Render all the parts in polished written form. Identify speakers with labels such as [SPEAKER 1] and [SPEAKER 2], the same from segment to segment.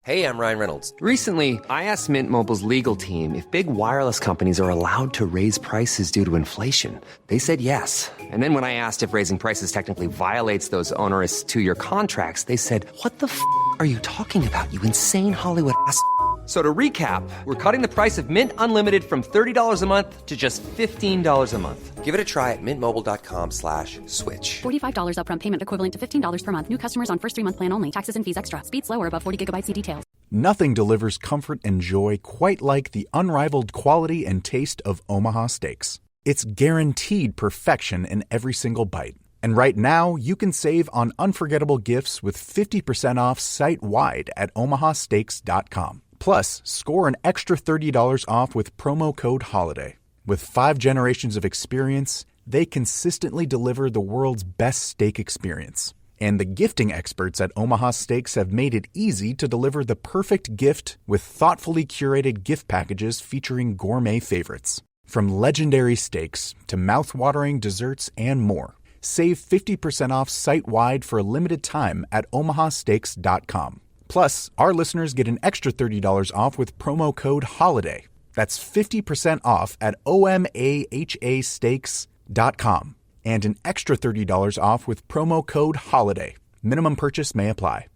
[SPEAKER 1] Hey, I'm Ryan Reynolds.
[SPEAKER 2] Recently, I asked Mint Mobile's legal team if big wireless companies are allowed to raise prices due to inflation. They said yes. And then when I asked if raising prices technically violates those onerous two-year contracts, they said, "What the f*** are you talking about, you insane Hollywood ass?" So to recap, we're cutting the price of Mint Unlimited from $30 a month to just $15 a month.
[SPEAKER 1] Give it a try at mintmobile.com/switch.
[SPEAKER 3] $45 upfront payment equivalent to $15 per month. New customers on first 3-month plan only. Taxes and fees extra. Speed slower above 40 gigabytes. See details.
[SPEAKER 4] Nothing delivers comfort and joy quite like the unrivaled quality and taste of Omaha Steaks. It's guaranteed perfection in every single bite. And right now, you can save on unforgettable gifts with 50% off site-wide at omahasteaks.com. Plus, score an extra $30 off with promo code HOLIDAY. With 5 generations of experience, they consistently deliver the world's best steak experience. And the gifting experts at Omaha Steaks have made it easy to deliver the perfect gift with thoughtfully curated gift packages featuring gourmet favorites. From legendary steaks to mouth-watering desserts and more. Save 50% off site-wide for a limited time at omahasteaks.com. Plus, our listeners get an extra $30 off with promo code HOLIDAY. That's 50% off at omahasteaks.com. And an extra $30 off with promo code HOLIDAY. Minimum purchase may apply.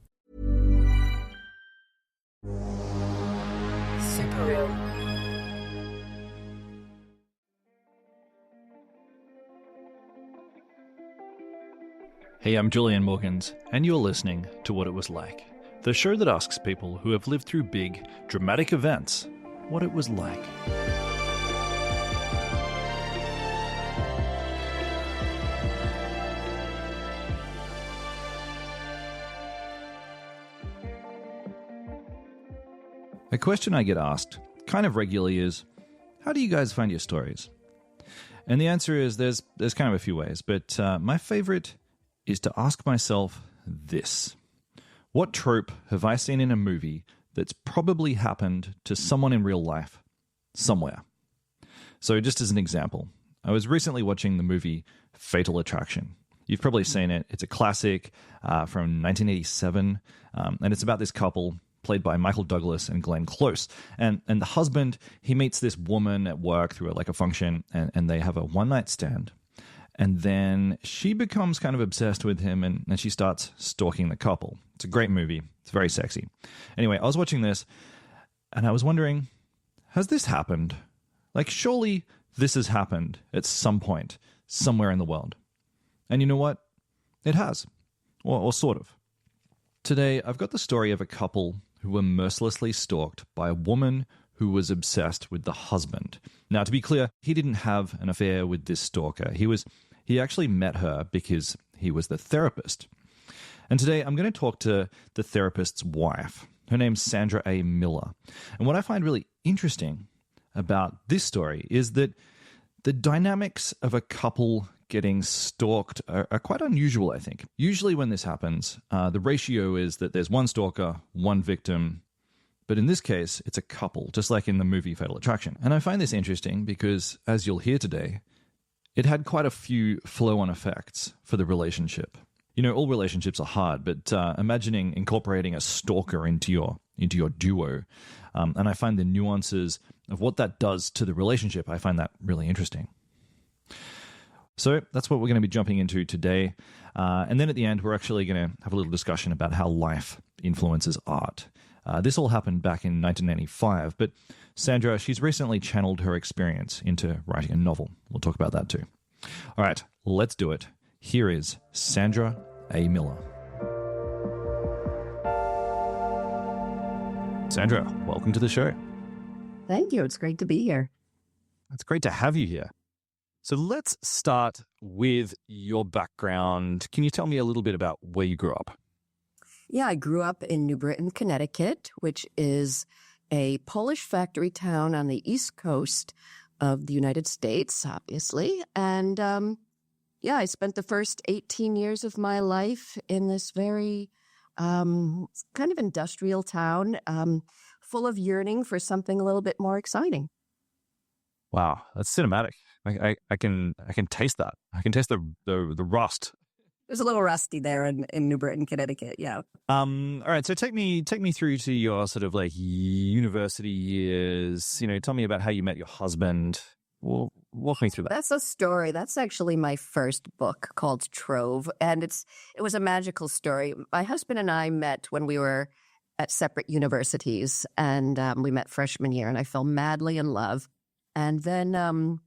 [SPEAKER 5] Super real.
[SPEAKER 6] Hey, I'm Julian Morgans, and you're listening to What It Was Like, the show that asks people who have lived through big, dramatic events what it was like. A question I get asked kind of regularly is, how do you guys find your stories? And the answer is there's kind of a few ways, but my favorite is to ask myself this. What trope have I seen in a movie that's probably happened to someone in real life somewhere? So just as an example, I was recently watching the movie Fatal Attraction. You've probably seen it. It's a classic from 1987, and it's about this couple played by Michael Douglas and Glenn Close. And the husband, he meets this woman at work through a function, and they have a one-night stand. And then she becomes kind of obsessed with him, and she starts stalking the couple. It's a great movie. It's very sexy. Anyway, I was watching this, and I was wondering, has this happened? Like, surely this has happened at some point, somewhere in the world. And you know what? It has. Or sort of. Today, I've got the story of a couple who were mercilessly stalked by a woman who was obsessed with the husband. Now, to be clear, he didn't have an affair with this stalker. He actually met her because he was the therapist. And today I'm going to talk to the therapist's wife. Her name's Sandra Miller. And what I find really interesting about this story is that the dynamics of a couple getting stalked are quite unusual, I think. Usually when this happens, the ratio is that there's one stalker, one victim. But in this case, it's a couple, just like in the movie Fatal Attraction. And I find this interesting because, as you'll hear today, it had quite a few flow-on effects for the relationship. You know, all relationships are hard, but imagining incorporating a stalker into your duo, and I find the nuances of what that does to the relationship, I find that really interesting. So that's what we're going to be jumping into today. And then at the end, we're actually going to have a little discussion about how life influences art. This all happened back in 1995, but Sandra, she's recently channeled her experience into writing a novel. We'll talk about that too. All right, let's do it. Here is Sandra Miller. Sandra, welcome to the show.
[SPEAKER 5] Thank you. It's great to be here.
[SPEAKER 6] It's great to have you here. So let's start with your background. Can you tell me a little bit about where you grew up?
[SPEAKER 5] Yeah, I grew up in New Britain, Connecticut, which is a Polish factory town on the East Coast of the United States, obviously. And I spent the first 18 years of my life in this very kind of industrial town, full of yearning for something a little bit more exciting.
[SPEAKER 6] Wow, that's cinematic. I can taste that. I can taste the rust
[SPEAKER 5] was a little rusty there in New Britain, Connecticut. Yeah.
[SPEAKER 6] All right. So take me through to your sort of like university years. Tell me about how you met your husband. Well, walk me through that.
[SPEAKER 5] That's a story. That's actually my first book called Trove. And it was a magical story. My husband and I met when we were at separate universities, and we met freshman year, and I fell madly in love. And then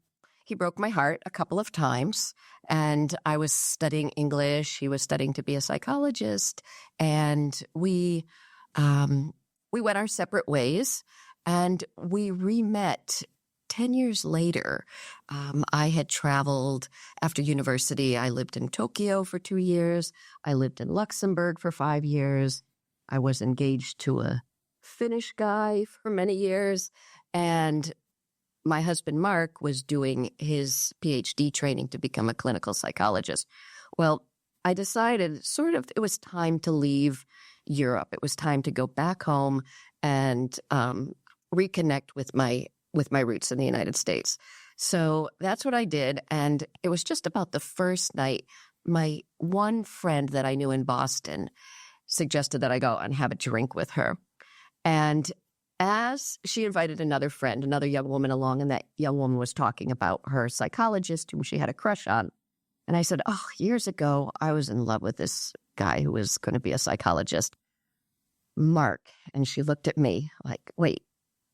[SPEAKER 5] he broke my heart a couple of times, and I was studying English. He was studying to be a psychologist, and we went our separate ways, and we re-met 10 years later. I had traveled after university. I lived in Tokyo for 2 years. I lived in Luxembourg for 5 years. I was engaged to a Finnish guy for many years. And my husband, Mark, was doing his PhD training to become a clinical psychologist. Well, I decided it was time to leave Europe. It was time to go back home and reconnect with my roots in the United States. So that's what I did. And it was just about the first night, my one friend that I knew in Boston suggested that I go and have a drink with her. And as she invited another friend, another young woman along, and that young woman was talking about her psychologist whom she had a crush on. And I said, years ago, I was in love with this guy who was going to be a psychologist, Mark. And she looked at me like, wait,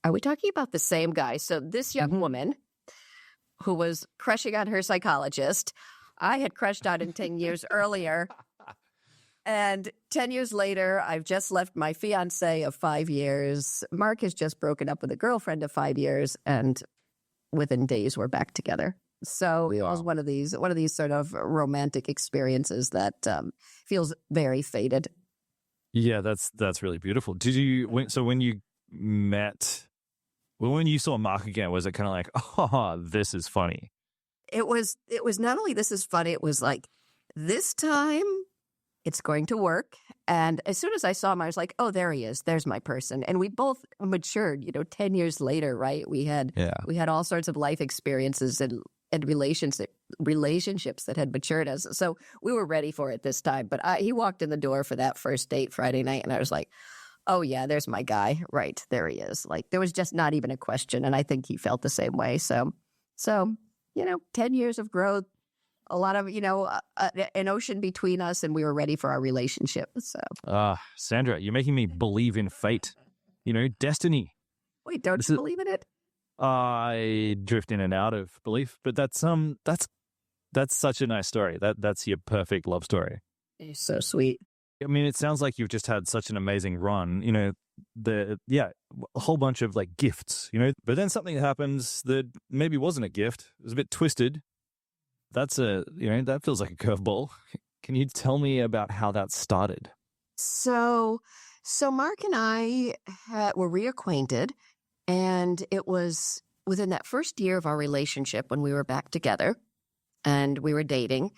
[SPEAKER 5] are we talking about the same guy? So this young woman who was crushing on her psychologist, I had crushed on him 10 years earlier. And 10 years later, I've just left my fiance of 5 years. Mark has just broken up with a girlfriend of 5 years, and within days we're back together. So it was one of these sort of romantic experiences that feels very fated.
[SPEAKER 6] Yeah, that's really beautiful. When you met, when you saw Mark again, was it kind of like, oh, this is funny?
[SPEAKER 5] It was not only this is funny, it was like, this time it's going to work. And as soon as I saw him, I was like, oh, there he is. There's my person. And we both matured, 10 years later, right? We had all sorts of life experiences and relationships that had matured us. So we were ready for it this time. But he walked in the door for that first date Friday night, and I was like, oh, yeah, there's my guy. Right, there he is. Like, there was just not even a question, and I think he felt the same way. So 10 years of growth, a lot of, an ocean between us, and we were ready for our relationship. So,
[SPEAKER 6] Sandra, you're making me believe in fate, destiny.
[SPEAKER 5] Wait, don't you believe in it?
[SPEAKER 6] I drift in and out of belief, but that's such a nice story. That's your perfect love story.
[SPEAKER 5] You're so sweet.
[SPEAKER 6] I mean, it sounds like you've just had such an amazing run, a whole bunch of like gifts, but then something happens that maybe wasn't a gift. It was a bit twisted. That feels like a curveball. Can you tell me about how that started?
[SPEAKER 5] So Mark and I were reacquainted, and it was within that first year of our relationship when we were back together and we were dating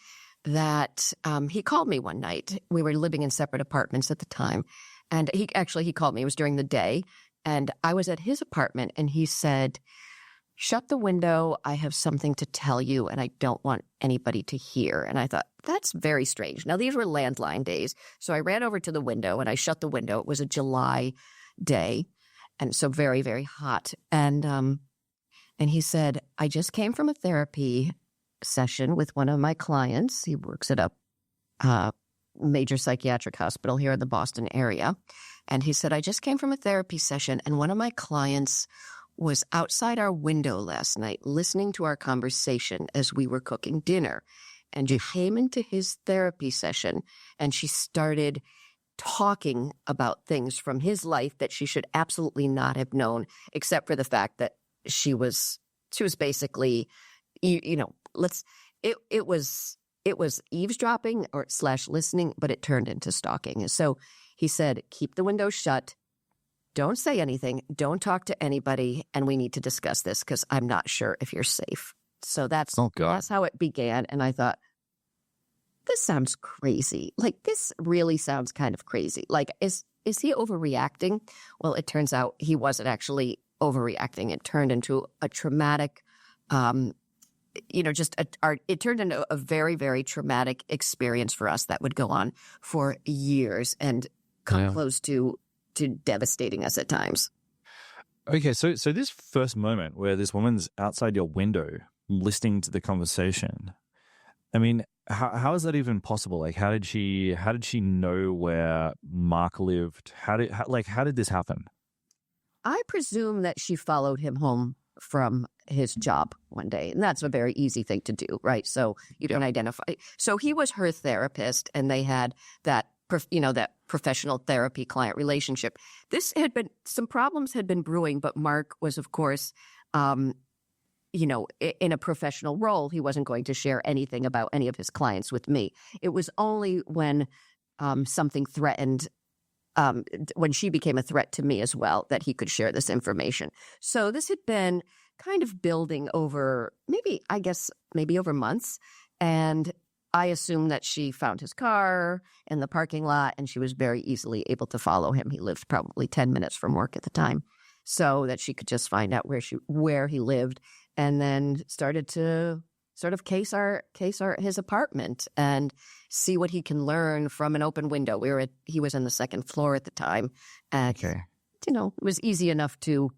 [SPEAKER 5] that he called me one night. We were living in separate apartments at the time. And he called me. It was during the day. And I was at his apartment, and he said, shut the window. I have something to tell you, and I don't want anybody to hear. And I thought, that's very strange. Now, these were landline days. So I ran over to the window, and I shut the window. It was a July day, and so very, very hot. And he said, I just came from a therapy session with one of my clients. He works at a major psychiatric hospital here in the Boston area. And he said, I just came from a therapy session, and one of my clients was outside our window last night listening to our conversation as we were cooking dinner. And she came into his therapy session, and she started talking about things from his life that she should absolutely not have known, except for the fact that she was basically, it was eavesdropping or / listening, but it turned into stalking. And so he said, keep the window shut. Don't say anything. Don't talk to anybody. And we need to discuss this because I'm not sure if you're safe. So that's how it began. And I thought, this sounds crazy. Like, this really sounds kind of crazy. Like, is he overreacting? Well, it turns out he wasn't actually overreacting. It turned into a traumatic it turned into a very, very traumatic experience for us that would go on for years and come close to devastating us at times.
[SPEAKER 6] Okay, so this first moment where this woman's outside your window listening to the conversation, I mean, how is that even possible? Like, how did she know where Mark lived? How did this happen?
[SPEAKER 5] I presume that she followed him home from his job one day, and that's a very easy thing to do, right? So you don't identify. So he was her therapist, and they had that professional therapy client relationship. Some problems had been brewing, but Mark was, of course, in a professional role. He wasn't going to share anything about any of his clients with me. It was only when something threatened, when she became a threat to me as well, that he could share this information. So this had been kind of building over maybe over months. And I assume that she found his car in the parking lot, and she was very easily able to follow him. He lived probably 10 minutes from work at the time, so that she could just find out where he lived, and then started to sort of case his apartment and see what he can learn from an open window. He was on the second floor at the time, and it was easy enough to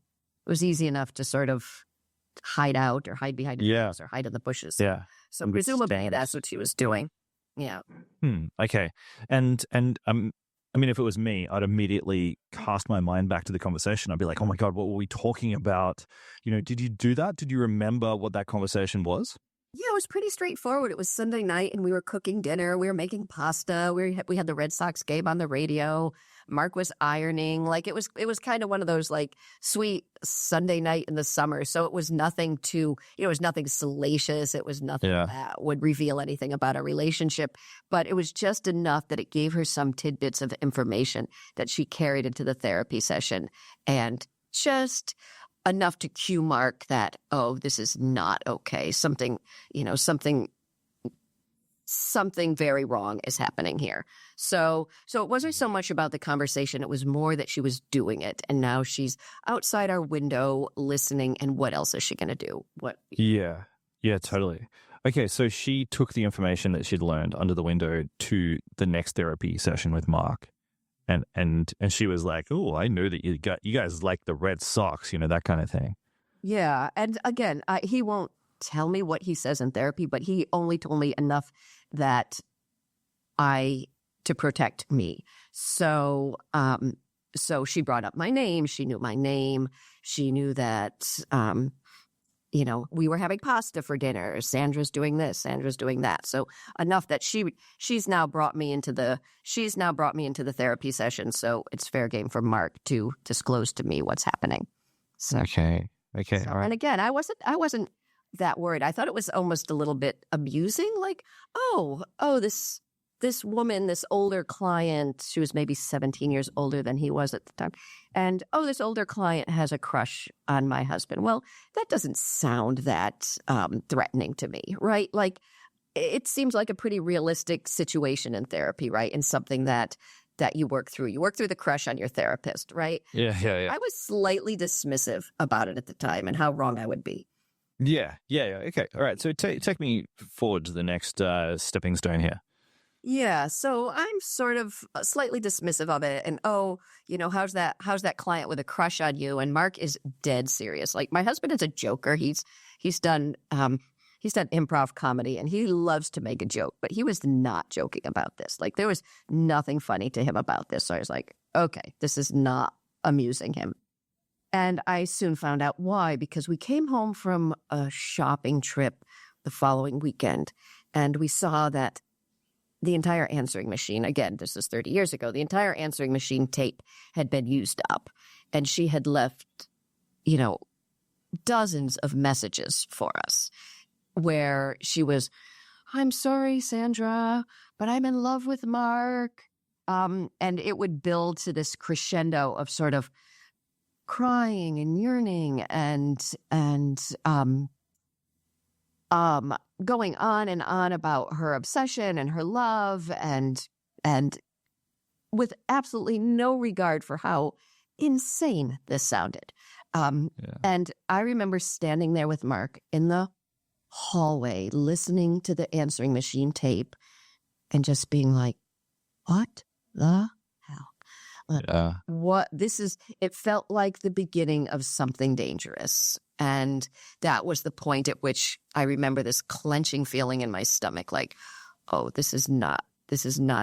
[SPEAKER 5] sort of hide out or hide behind a house or hide in the bushes.
[SPEAKER 6] Yeah.
[SPEAKER 5] So presumably that's what she was doing. Yeah.
[SPEAKER 6] Okay. And I mean, if it was me, I'd immediately cast my mind back to the conversation. I'd be like, oh my God, what were we talking about? Did you do that? Did you remember what that conversation was?
[SPEAKER 5] Yeah, it was pretty straightforward. It was Sunday night, and we were cooking dinner. We were making pasta. We had the Red Sox game on the radio. Mark was ironing. Like it was kind of one of those like sweet Sunday night in the summer. So it was nothing it was nothing salacious. It was nothing that would reveal anything about our relationship. But it was just enough that it gave her some tidbits of information that she carried into the therapy session, and just enough to cue Mark that, oh, this is not okay. Something very wrong is happening here. So it wasn't so much about the conversation. It was more that she was doing it. And now she's outside our window listening. And what else is she going to do?
[SPEAKER 6] Yeah, totally. Okay, so she took the information that she'd learned under the window to the next therapy session with Mark. And she was like, oh, I know that you guys like the Red Sox, that kind of thing.
[SPEAKER 5] Yeah. And again, he won't tell me what he says in therapy, but he only told me enough to protect me. So she brought up my name. She knew my name. She knew that, we were having pasta for dinner. Sandra's doing this. Sandra's doing that. So enough that she's now brought me into the therapy session. So it's fair game for Mark to disclose to me what's happening. So,
[SPEAKER 6] okay. All right.
[SPEAKER 5] And again, I wasn't that worried. I thought it was almost a little bit amusing. Like, oh, this woman, this older client, she was maybe 17 years older than he was at the time. And, this older client has a crush on my husband. Well, that doesn't sound that threatening to me, right? Like, it seems like a pretty realistic situation in therapy, right? And something that you work through. You work through the crush on your therapist, right?
[SPEAKER 6] Yeah.
[SPEAKER 5] I was slightly dismissive about it at the time and how wrong I would be.
[SPEAKER 6] Yeah. Okay. All right. So take me forward to the next stepping stone here.
[SPEAKER 5] Yeah, so I'm sort of slightly dismissive of it, and how's that client with a crush on you? And Mark is dead serious. Like, my husband is a joker. He's done improv comedy, and he loves to make a joke, but he was not joking about this. Like, there was nothing funny to him about this. So I was like, okay, this is not amusing him. And I soon found out why, because we came home from a shopping trip the following weekend, and we saw that the entire answering machine, again, this is 30 years ago, the entire answering machine tape had been used up. And she had left, dozens of messages for us where she was, I'm sorry, Sandra, but I'm in love with Mark. And it would build to this crescendo of sort of crying and yearning and going on and on about her obsession and her love and with absolutely no regard for how insane this sounded. And I remember standing there with Mark in the hallway listening to the answering machine tape and just being like, what the hell? It felt like the beginning of something dangerous. And that was the point at which I remember this clenching feeling in my stomach, like, oh, this is not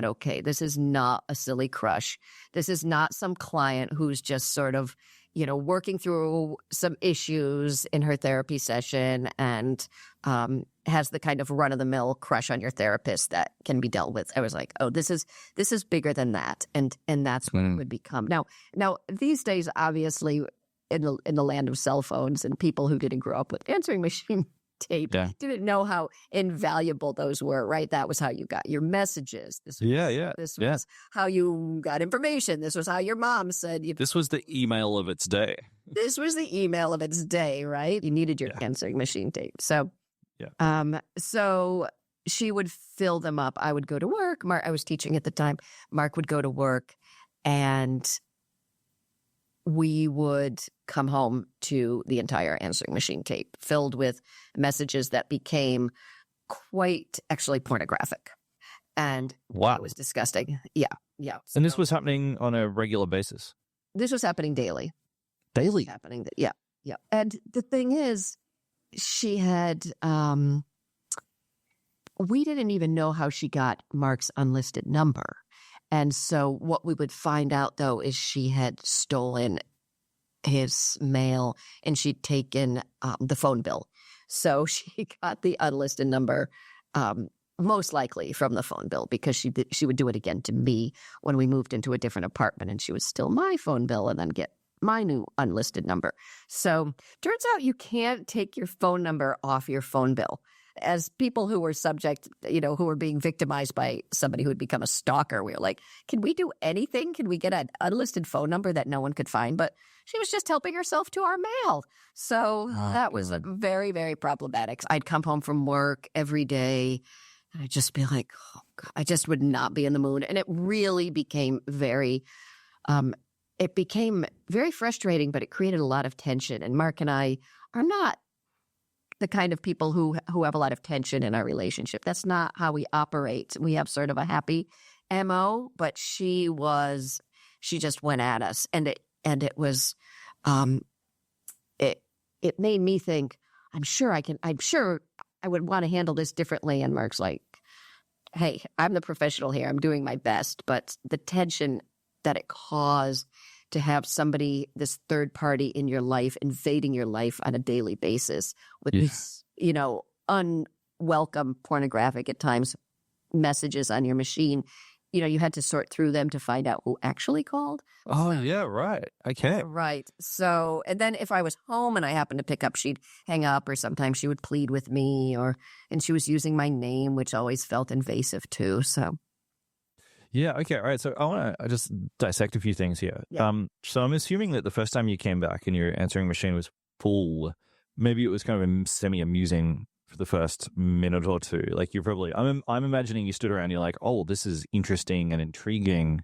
[SPEAKER 5] okay. This is not a silly crush. This is not some client who's just sort of, working through some issues in her therapy session and has the kind of run-of-the-mill crush on your therapist that can be dealt with. I was like, oh, this is bigger than that, and that's what it would become. Now these days, obviously, in the land of cell phones and people who didn't grow up with answering machine tape didn't know how invaluable those were, right? That was how you got your messages. This was how you got information. This was how your mom said.
[SPEAKER 6] This was the email of its day.
[SPEAKER 5] This was the email of its day, right? You needed your answering machine tape. So, so she would fill them up. I would go to work. I was teaching at the time. Mark would go to work, and we would come home to the entire answering machine tape filled with messages that became quite actually pornographic. And it was disgusting. Yeah.
[SPEAKER 6] And this was happening on a regular basis?
[SPEAKER 5] This was happening daily.
[SPEAKER 6] Daily?
[SPEAKER 5] Yeah. And the thing is, she had, we didn't even know how she got Mark's unlisted number. And so what we would find out, though, is she had stolen his mail and she'd taken the phone bill. So she got the unlisted number most likely from the phone bill, because she would do it again to me when we moved into a different apartment, and she would steal my phone bill and then get my new unlisted number. So turns out you can't take your phone number off your phone bill. As people who were subject, who were being victimized by somebody who had become a stalker, we were like, can we do anything? Can we get an unlisted phone number that no one could find? But she was just helping herself to our mail. So that was very, very problematic. I'd come home from work every day, and I'd just be like, oh, God, I just would not be in the mood. And it really became very frustrating, but it created a lot of tension. And Mark and I are not the kind of people who have a lot of tension in our relationship. That's not how we operate. We have sort of a happy MO, but she just went at us, and it was, it made me think, I'm sure I would want to handle this differently. And Mark's like, hey, I'm the professional here. I'm doing my best. But the tension that it caused to have somebody, this third party in your life, invading your life on a daily basis with these, unwelcome, pornographic at times messages on your machine. You had to sort through them to find out who actually called.
[SPEAKER 6] Oh, yeah, right. Okay.
[SPEAKER 5] Right. So, and then if I was home and I happened to pick up, she'd hang up, or sometimes she would plead with me, and she was using my name, which always felt invasive too. So.
[SPEAKER 6] Yeah, okay, all right. So I want to just dissect a few things here.
[SPEAKER 5] Yeah.
[SPEAKER 6] So I'm assuming that the first time you came back and your answering machine was full, maybe it was kind of semi-amusing for the first minute or two. Like you probably, I'm imagining you stood around and you're like, oh, this is interesting and intriguing.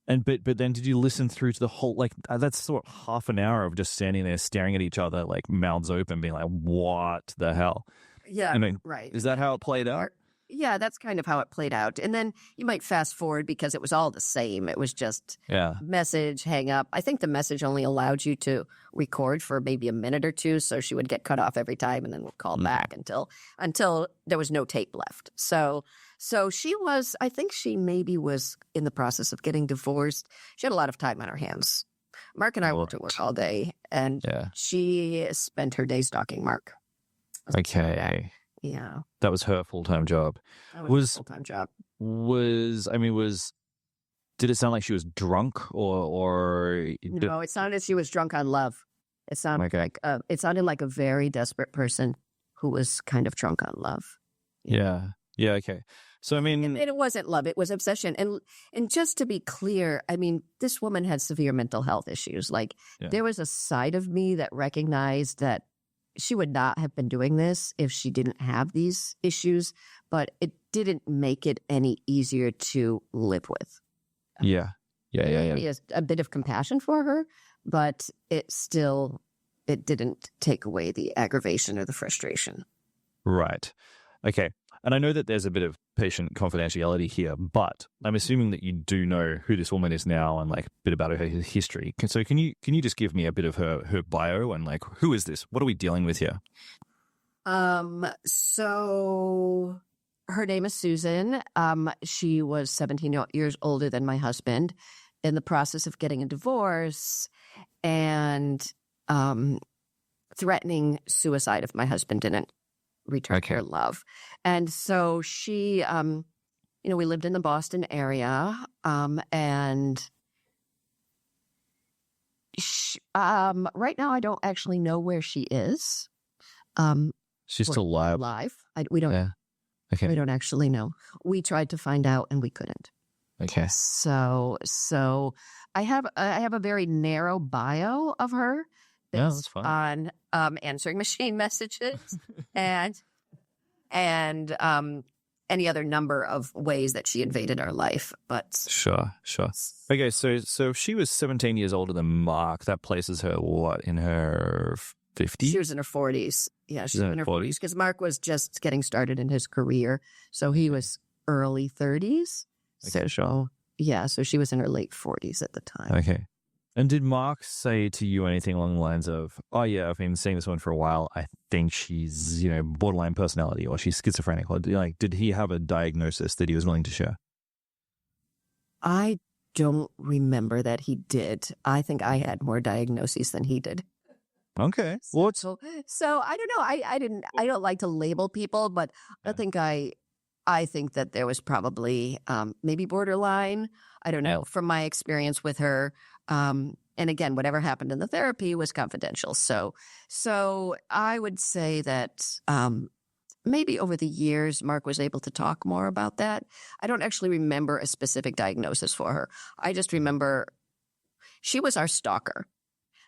[SPEAKER 6] And but then did you listen through to the whole, like that's sort of half an hour of just standing there staring at each other, like mouths open, being like, what the hell?
[SPEAKER 5] Yeah,
[SPEAKER 6] I mean,
[SPEAKER 5] right.
[SPEAKER 6] Is that how it played out?
[SPEAKER 5] Yeah, that's kind of how it played out. And then you might fast forward because it was all the same. It was just message, hang up. I think the message only allowed you to record for maybe a minute or two. So she would get cut off every time and then we'll call back until there was no tape left. So she was, I think she maybe was in the process of getting divorced. She had a lot of time on her hands. Mark and I worked at work all day, and she spent her day stalking Mark.
[SPEAKER 6] Okay.
[SPEAKER 5] Yeah.
[SPEAKER 6] That was her full-time job.
[SPEAKER 5] That was her full-time job.
[SPEAKER 6] Did it sound like she was drunk or
[SPEAKER 5] No, it sounded she was drunk on love. It sounded like a very desperate person who was kind of drunk on love.
[SPEAKER 6] Yeah. Yeah, okay. So, I mean...
[SPEAKER 5] And it wasn't love, it was obsession. And just to be clear, I mean, this woman had severe mental health issues. Like, there was a side of me that recognized that she would not have been doing this if she didn't have these issues, but it didn't make it any easier to live with.
[SPEAKER 6] Yeah.
[SPEAKER 5] A bit of compassion for her, but it didn't take away the aggravation or the frustration.
[SPEAKER 6] Right. Okay. And I know that there's a bit of patient confidentiality here, but I'm assuming that you do know who this woman is now and like a bit about her history. So can you just give me a bit of her bio and like who is this? What are we dealing with here?
[SPEAKER 5] So her name is Susan. She was 17 years older than my husband, in the process of getting a divorce and threatening suicide if my husband didn't return her love. And so she, we lived in the Boston area, and she, right now I don't actually know where she is.
[SPEAKER 6] She's still alive.
[SPEAKER 5] We don't.
[SPEAKER 6] Yeah. Okay.
[SPEAKER 5] We don't actually know. We tried to find out and we couldn't.
[SPEAKER 6] Okay.
[SPEAKER 5] So I have a very narrow bio of her.
[SPEAKER 6] Yeah, that's fine.
[SPEAKER 5] On answering machine messages and any other number of ways that she invaded our life. But
[SPEAKER 6] sure. Okay, so she was 17 years older than Mark. That places her what, in her 50s?
[SPEAKER 5] She was in her 40s. Yeah, she was in her
[SPEAKER 6] 40s
[SPEAKER 5] because Mark was just getting started in his career, so he was early 30s.
[SPEAKER 6] Okay,
[SPEAKER 5] so she was in her late 40s at the time.
[SPEAKER 6] Okay. And did Mark say to you anything along the lines of, oh, yeah, I've been seeing this one for a while. I think she's, borderline personality or she's schizophrenic? Or did he have a diagnosis that he was willing to share?
[SPEAKER 5] I don't remember that he did. I think I had more diagnoses than he did.
[SPEAKER 6] Okay.
[SPEAKER 5] So I don't know. I don't like to label people, but I think that there was probably maybe borderline. I don't know. From my experience with her. And again, whatever happened in the therapy was confidential. So I would say that maybe over the years, Mark was able to talk more about that. I don't actually remember a specific diagnosis for her. I just remember she was our stalker.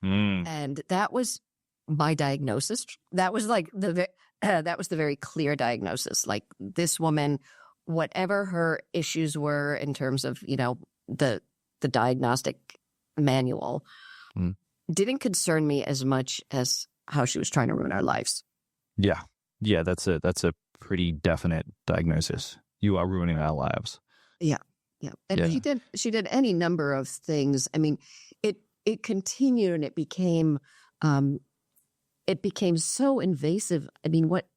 [SPEAKER 5] And that was my diagnosis. That was like that was the very clear diagnosis. Like this woman, whatever her issues were in terms of, the diagnostic manual, didn't concern me as much as how she was trying to ruin our lives.
[SPEAKER 6] Yeah. Yeah, that's a pretty definite diagnosis. You are ruining our lives.
[SPEAKER 5] Yeah. And she did any number of things. I mean, it continued and it became so invasive. I mean, what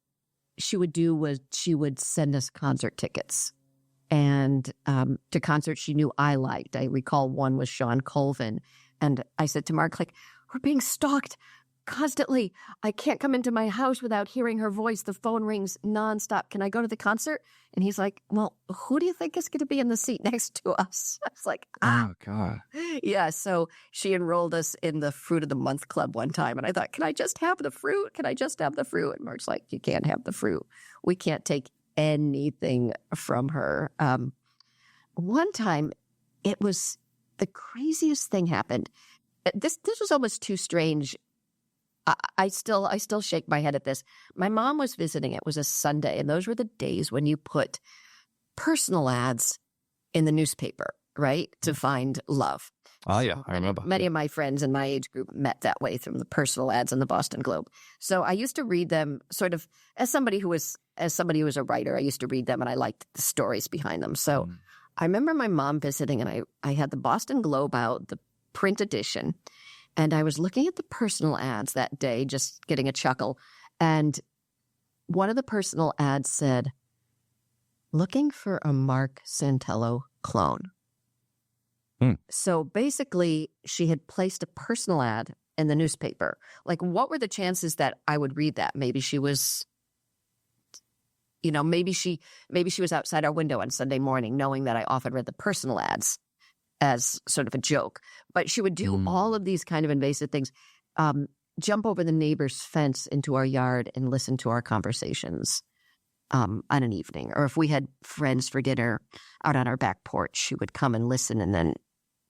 [SPEAKER 5] she would do was she would send us concert tickets, and to concerts she knew I liked. I recall one was Sean Colvin, and I said to Mark, like, we're being stalked constantly. I can't come into my house without hearing her voice. The phone rings nonstop. Can I go to the concert? And he's like, well, who do you think is going to be in the seat next to us? I was like,
[SPEAKER 6] oh, God.
[SPEAKER 5] Yeah, so she enrolled us in the Fruit of the Month Club one time. And I thought, can I just have the fruit? Can I just have the fruit? And Mark's like, you can't have the fruit. We can't take anything from her. One time, it was the craziest thing happened. This was almost too strange. I still shake my head at this. My mom was visiting. It was a Sunday, and those were the days when you put personal ads in the newspaper, right, to find love.
[SPEAKER 6] Oh, yeah, I remember.
[SPEAKER 5] Many of my friends in my age group met that way from the personal ads in the Boston Globe. So I used to read them sort of as somebody who was a writer. I used to read them, and I liked the stories behind them. So I remember my mom visiting, and I had the Boston Globe out, the print edition. And I was looking at the personal ads that day, just getting a chuckle. And one of the personal ads said, looking for a Mark Santello clone. So basically, she had placed a personal ad in the newspaper. Like, what were the chances that I would read that? Maybe she was, maybe she was outside our window on Sunday morning, knowing that I often read the personal ads as sort of a joke. But she would do all of these kind of invasive things, jump over the neighbor's fence into our yard and listen to our conversations on an evening. Or if we had friends for dinner out on our back porch, she would come and listen and then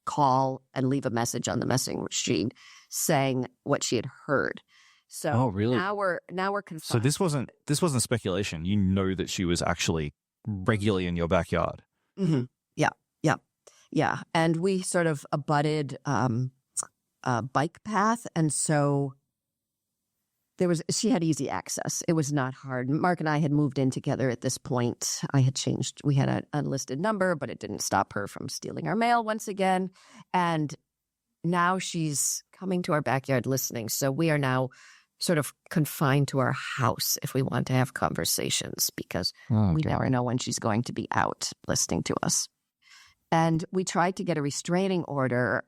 [SPEAKER 5] call and leave a message on the messaging machine saying what she had heard. So
[SPEAKER 6] really?
[SPEAKER 5] now we're confined.
[SPEAKER 6] So this wasn't speculation. You know that she was actually regularly in your backyard.
[SPEAKER 5] Mm-hmm. Yeah. And we sort of abutted a bike path. And so she had easy access. It was not hard. Mark and I had moved in together at this point. We had an unlisted number, but it didn't stop her from stealing our mail once again. And now she's coming to our backyard listening. So we are now sort of confined to our house if we want to have conversations, because we never know when she's going to be out listening to us. And we tried to get a restraining order.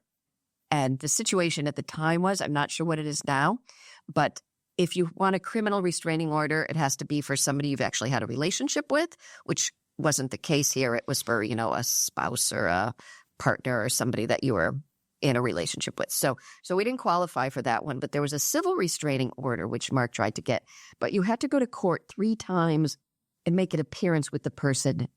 [SPEAKER 5] And the situation at the time was, I'm not sure what it is now, but if you want a criminal restraining order, it has to be for somebody you've actually had a relationship with, which wasn't the case here. It was for, a spouse or a partner or somebody that you were in a relationship with. So we didn't qualify for that one, but there was a civil restraining order, which Mark tried to get. But you had to go to court 3 times and make an appearance with the person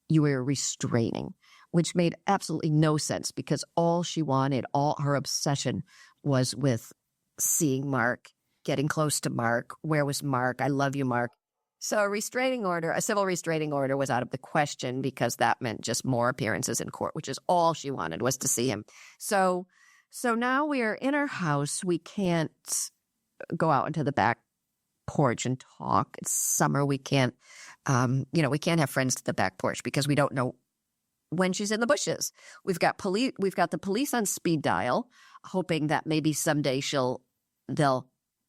[SPEAKER 5] you were restraining, which made absolutely no sense, because all she wanted, all her obsession was with seeing Mark, getting close to Mark. Where was Mark? I love you, Mark. So a civil restraining order was out of the question, because that meant just more appearances in court, which is all she wanted, was to see him. So now we are in our house. We can't go out into the back porch and talk. It's summer. We can't, we can't have friends to the back porch because we don't know when she's in the bushes. We've got the police on speed dial, hoping that maybe someday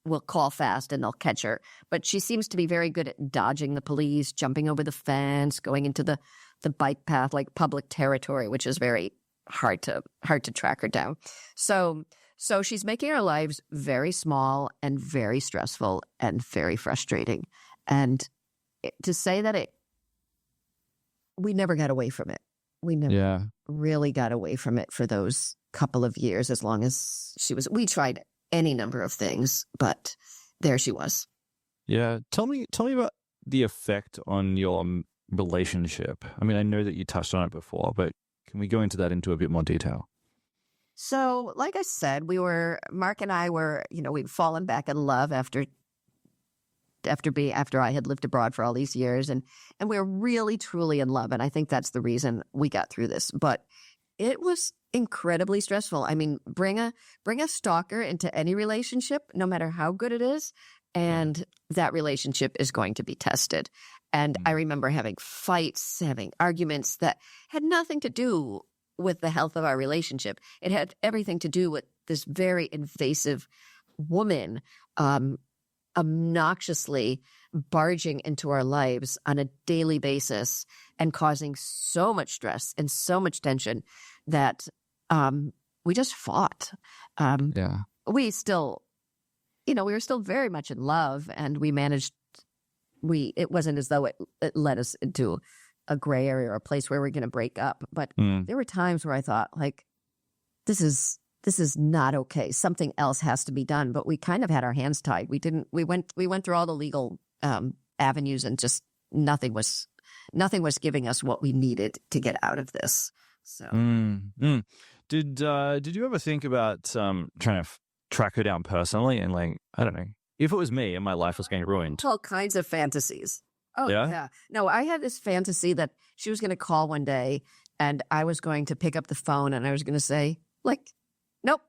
[SPEAKER 5] we'll call fast and they'll catch her. But she seems to be very good at dodging the police, jumping over the fence, going into the bike path, like public territory, which is very hard to track her down. So she's making our lives very small and very stressful and very frustrating. And to say that we never got away from it. We never really got away from it for those couple of years, as long as we tried any number of things, but there she was.
[SPEAKER 6] Yeah. Tell me about the effect on your relationship. I mean, I know that you touched on it before, but can we go into a bit more detail?
[SPEAKER 5] So, like I said, Mark and I were, we'd fallen back in love after I had lived abroad for all these years, and we were really, truly in love. And I think that's the reason we got through this. But it was incredibly stressful. I mean, bring a stalker into any relationship, no matter how good it is, and that relationship is going to be tested. And I remember having fights, having arguments that had nothing to do with the health of our relationship. It had everything to do with this very invasive woman obnoxiously barging into our lives on a daily basis and causing so much stress and so much tension that we just fought. We still, we were still very much in love, and we managed. It wasn't as though it led us into a gray area or a place where we're going to break up. But there were times where I thought, like, this is not okay. Something else has to be done. But we kind of had our hands tied. We went through all the legal avenues, and just nothing was giving us what we needed to get out of this. So,
[SPEAKER 6] did you ever think about trying to track her down personally? And, like, I don't know, if it was me and my life was getting ruined,
[SPEAKER 5] all kinds of fantasies. Oh yeah. No, I had this fantasy that she was going to call one day, and I was going to pick up the phone, and I was going to say, like, nope,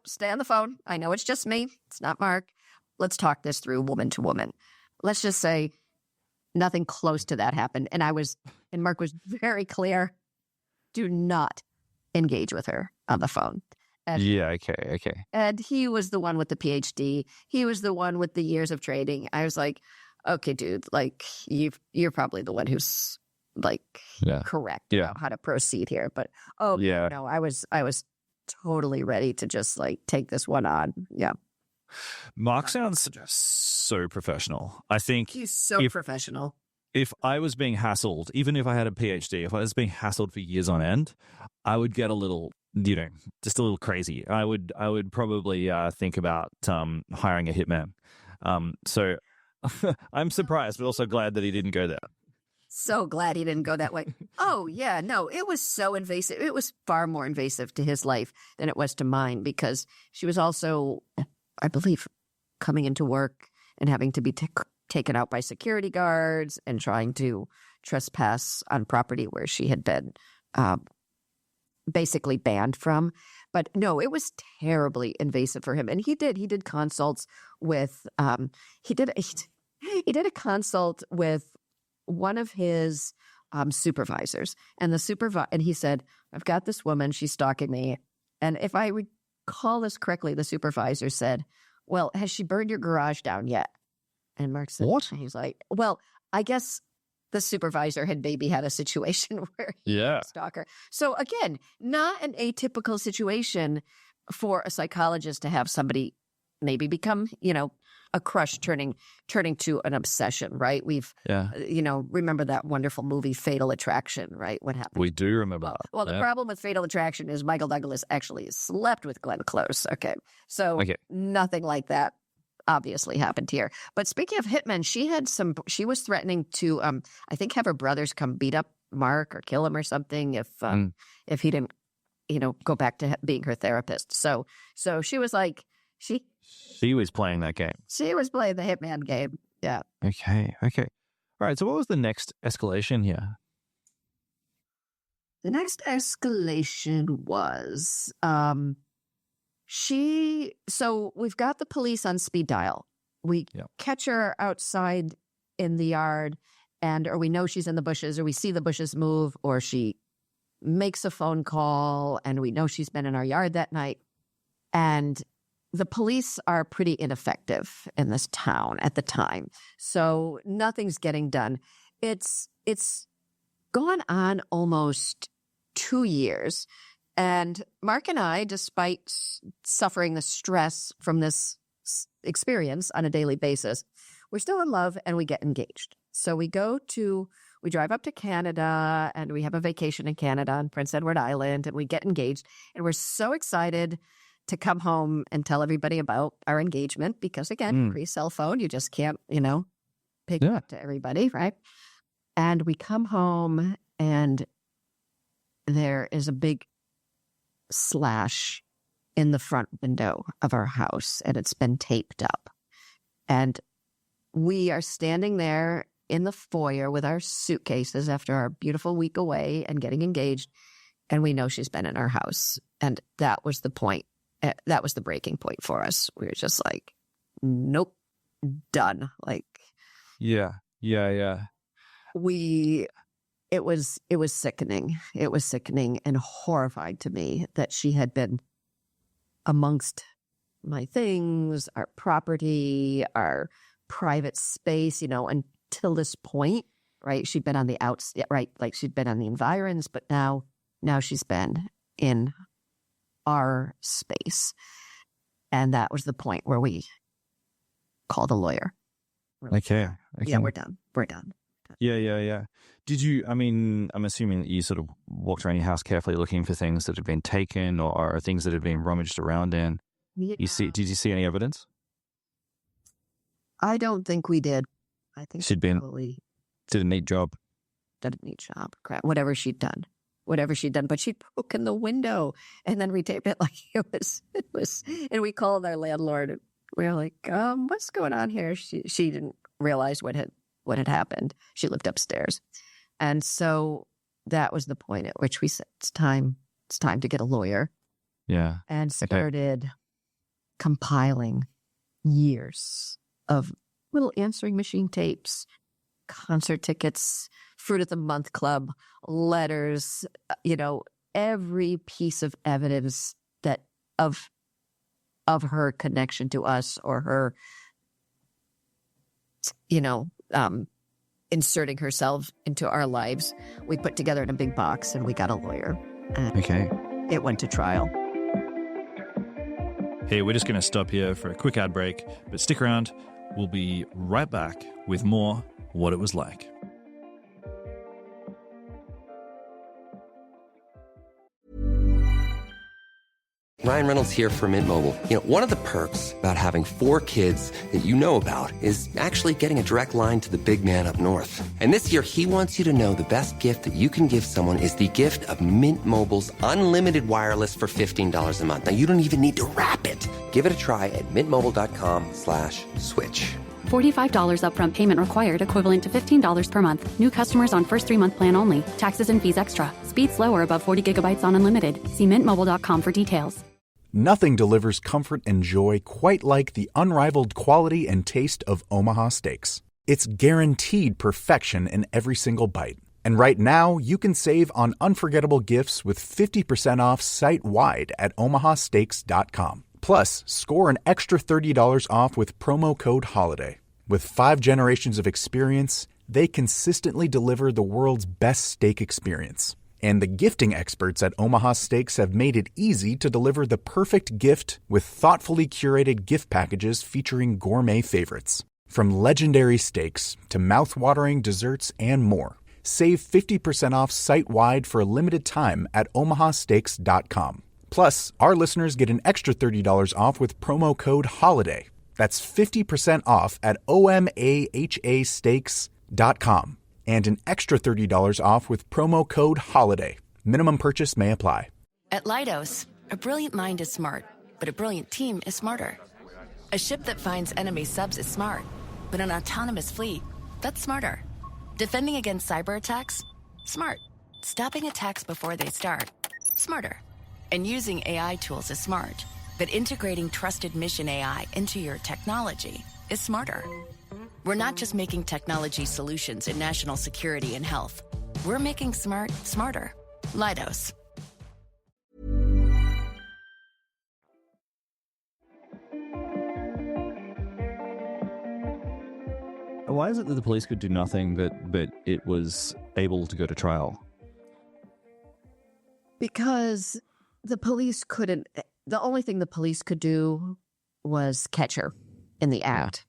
[SPEAKER 5] stay on the phone. I know it's just me. It's not Mark. Let's talk this through woman to woman. Let's just say nothing close to that happened. And Mark was very clear. Do not engage with her on the phone. And,
[SPEAKER 6] okay.
[SPEAKER 5] And he was the one with the PhD. He was the one with the years of trading. I was like, okay, dude, like, you're probably the one who's, like, correct about how to proceed here. But no, I was totally ready to just, like, take this one on. Yeah.
[SPEAKER 6] Mark sounds so professional. I think
[SPEAKER 5] he's so professional.
[SPEAKER 6] If I was being hassled, even if I had a PhD, if I was being hassled for years on end, I would get a little, just a little crazy. I would probably think about hiring a hitman. So I'm surprised, but also glad that he didn't go there.
[SPEAKER 5] So glad he didn't go that way. Oh, yeah, no, it was so invasive. It was far more invasive to his life than it was to mine, because she was also, I believe, coming into work and having to be taken out by security guards and trying to trespass on property where she had been basically banned from. But no, it was terribly invasive for him. And he did consults with, he did a consult with one of his supervisors. And and he said, I've got this woman, she's stalking me. And if I recall this correctly, the supervisor said, well, has she burned your garage down yet? And Mark said,
[SPEAKER 7] what?
[SPEAKER 5] He's like, well, I guess the supervisor had maybe had a situation where he was a stalker. So again, not an atypical situation for a psychologist to have somebody maybe become, a crush turning to an obsession, right? We've, remember that wonderful movie Fatal Attraction, right? What happened?
[SPEAKER 7] We do remember that.
[SPEAKER 5] Well, the problem with Fatal Attraction is Michael Douglas actually slept with Glenn Close. Okay. So nothing like that obviously happened here. But speaking of hitmen, she was threatening to, I think, have her brothers come beat up Mark or kill him or something if he didn't, go back to being her therapist. So she was like,
[SPEAKER 7] She was playing that game.
[SPEAKER 5] She was playing the hitman game. Yeah.
[SPEAKER 7] Okay. All right. So what was the next escalation here?
[SPEAKER 5] The next escalation was so we've got the police on speed dial. We catch her outside in the yard or we know she's in the bushes or we see the bushes move or she makes a phone call and we know she's been in our yard that night. And the police are pretty ineffective in this town at the time. So nothing's getting done. It's gone on almost 2 years. And Mark and I, despite suffering the stress from this experience on a daily basis, we're still in love and we get engaged. So we drive up to Canada and we have a vacation in Canada on Prince Edward Island and we get engaged. And we're so excited to come home and tell everybody about our engagement because, again, pre-cell phone, you just can't, pick up to everybody, right? And we come home and there is a big slash in the front window of our house and it's been taped up. And we are standing there in the foyer with our suitcases after our beautiful week away and getting engaged. And we know she's been in our house. And that was the point. That was the breaking point for us. We were just like, nope, done. Like,
[SPEAKER 7] yeah.
[SPEAKER 5] It was sickening. It was sickening and horrifying to me that she had been amongst my things, our property, our private space, until this point, right? She'd been on the outs, right? Like she'd been on the environs, but now she's been in our space. And that was the point where we called a lawyer.
[SPEAKER 7] Okay.
[SPEAKER 5] Yeah, we're done.
[SPEAKER 7] Yeah. I'm assuming that you sort of walked around your house carefully looking for things that had been taken or things that had been rummaged around in.
[SPEAKER 5] Yeah.
[SPEAKER 7] Did you see any evidence?
[SPEAKER 5] I don't think we did. I think
[SPEAKER 7] she'd probably did a neat job.
[SPEAKER 5] Did a neat job. Crap. Whatever she'd done. But she'd broken the window and then retaped it like it was. And we called our landlord. We were like, what's going on here? She didn't realize what had happened. She lived upstairs. And so that was the point at which we said, it's time to get a lawyer.
[SPEAKER 7] Yeah.
[SPEAKER 5] And started compiling years of little answering machine tapes, concert tickets, Fruit of the Month Club, letters, every piece of evidence that of her connection to us or her, inserting herself into our lives. We put together in a big box and we got a lawyer. And it went to trial.
[SPEAKER 6] Hey, we're just going to stop here for a quick ad break, but stick around. We'll be right back with more What It Was Like.
[SPEAKER 1] Ryan Reynolds here for Mint Mobile. One of the perks about having 4 kids that you know about is actually getting a direct line to the big man up north. And this year, he wants you to know the best gift that you can give someone is the gift of Mint Mobile's unlimited wireless for $15 a month. Now, you don't even need to wrap it. Give it a try at mintmobile.com/switch.
[SPEAKER 3] $45 upfront payment required, equivalent to $15 per month. New customers on first 3-month plan only. Taxes and fees extra. Speed slower above 40 gigabytes on unlimited. See mintmobile.com for details.
[SPEAKER 4] Nothing delivers comfort and joy quite like the unrivaled quality and taste of Omaha Steaks. It's guaranteed perfection in every single bite. And right now, you can save on unforgettable gifts with 50% off site-wide at omahasteaks.com. Plus, score an extra $30 off with promo code HOLIDAY. With 5 generations of experience, they consistently deliver the world's best steak experience. And the gifting experts at Omaha Steaks have made it easy to deliver the perfect gift with thoughtfully curated gift packages featuring gourmet favorites. From legendary steaks to mouth-watering desserts and more. Save 50% off site-wide for a limited time at omahasteaks.com. Plus, our listeners get an extra $30 off with promo code HOLIDAY. That's 50% off at omahasteaks.com. And an extra $30 off with promo code HOLIDAY. Minimum purchase may apply.
[SPEAKER 8] At Leidos, a brilliant mind is smart, but a brilliant team is smarter. A ship that finds enemy subs is smart, but an autonomous fleet, that's smarter. Defending against cyber attacks? Smart. Stopping attacks before they start? Smarter. And using AI tools is smart. But integrating trusted mission AI into your technology is smarter. We're not just making technology solutions in national security and health. We're making smart smarter. Leidos.
[SPEAKER 7] Why is it that the police could do nothing, but it was able to go to trial?
[SPEAKER 5] Because the police couldn't, the only thing the police could do was catch her in the act.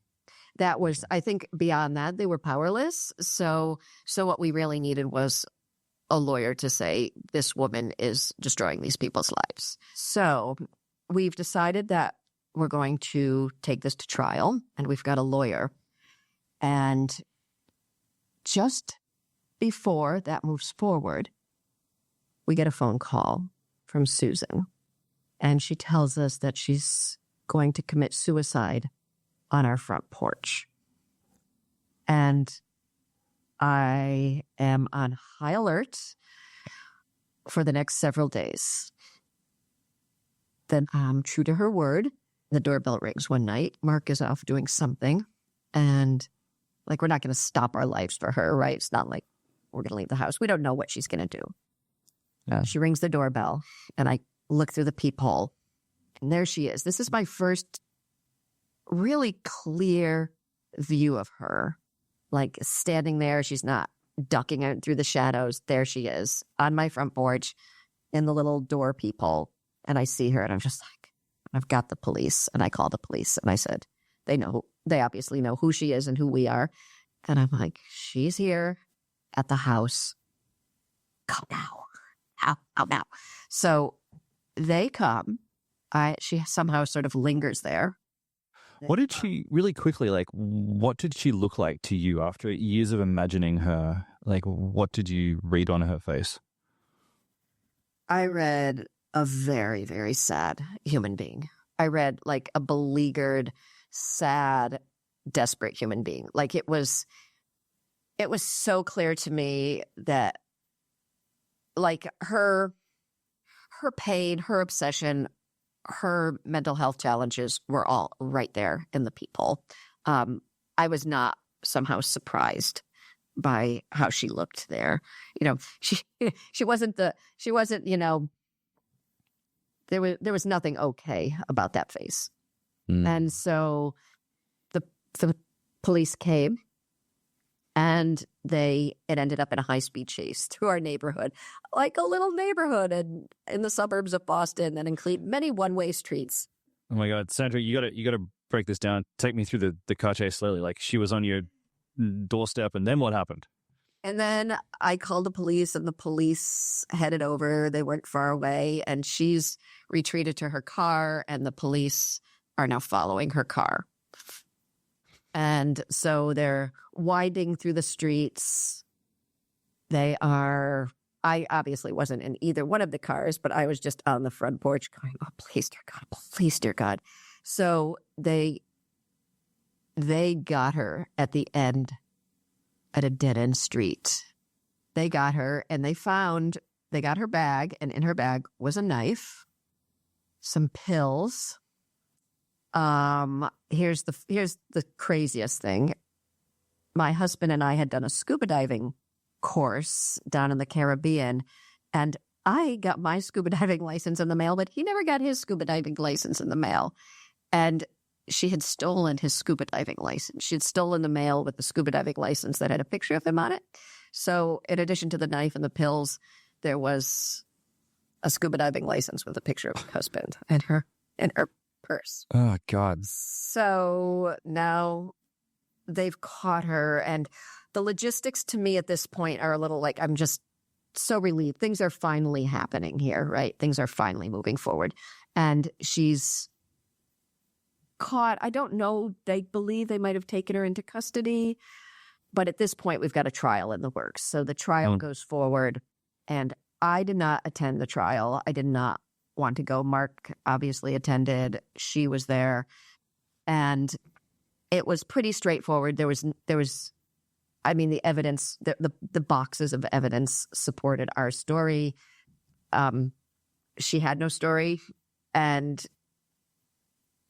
[SPEAKER 5] That was, I think beyond that, they were powerless. So what we really needed was a lawyer to say, this woman is destroying these people's lives. So we've decided that we're going to take this to trial, and we've got a lawyer. And just before that moves forward, we get a phone call from Susan, and she tells us that she's going to commit suicide on our front porch. And I am on high alert for the next several days. Then, true to her word, the doorbell rings one night. Mark is off doing something, and like, we're not going to stop our lives for her, right? It's not like we're going to leave the house. We don't know what she's going to do. She rings the doorbell, and I look through the peephole, and there she is. This is my first really clear view of her, like standing there. She's not ducking out through the shadows. There she is on my front porch in the little door peephole, and I see her, and I'm just like, I've got the police. And I call the police, and I said, they obviously know who she is and who we are. And I'm like, she's here at the house. Come now. How now? So they come. She somehow sort of lingers there.
[SPEAKER 7] What did she, really quickly, like, what did she look like to you after years of imagining her? Like, what did you read on her face?
[SPEAKER 5] I read a very, very sad human being. I read like a beleaguered, sad, desperate human being. Like, it was so clear to me that, like, her pain, her obsession, her mental health challenges were all right there in the peephole. I was not somehow surprised by how she looked there. You know, she wasn't, you know, there was nothing okay about that face. And so the police came, and it ended up in a high-speed chase through our neighborhood, like a little neighborhood in the suburbs of Boston that include many one-way streets.
[SPEAKER 7] Oh my God, Sandra, you gotta break this down. Take me through the car chase slowly. Like, she was on your doorstep, and then what happened?
[SPEAKER 5] And then I called the police, and the police headed over. They weren't far away, and she's retreated to her car, and the police are now following her car. And so they're winding through the streets. I obviously wasn't in either one of the cars, but I was just on the front porch going, oh, please, dear God, please, dear God. So they got her at the end, at a dead-end street. They got her, and they got her bag, and in her bag was a knife some pills. Here's the craziest thing. My husband and I had done a scuba diving course down in the Caribbean, and I got my scuba diving license in the mail, but he never got his scuba diving license in the mail. And she had stolen his scuba diving license. She had stolen the mail with the scuba diving license that had a picture of him on it. So in addition to the knife and the pills, there was a scuba diving license with a picture of her husband and her purse.
[SPEAKER 7] Oh, God.
[SPEAKER 5] So now they've caught her, and the logistics to me at this point are a little like, I'm just so relieved. Things are finally happening here, right? Things are finally moving forward. And she's caught. I don't know. They believe they might have taken her into custody. But at this point, we've got a trial in the works. So the trial goes forward. And I did not attend the trial. I did not want to go. Mark obviously attended. She was there. And it was pretty straightforward. There was, I mean, the evidence, the boxes of evidence supported our story. She had no story, and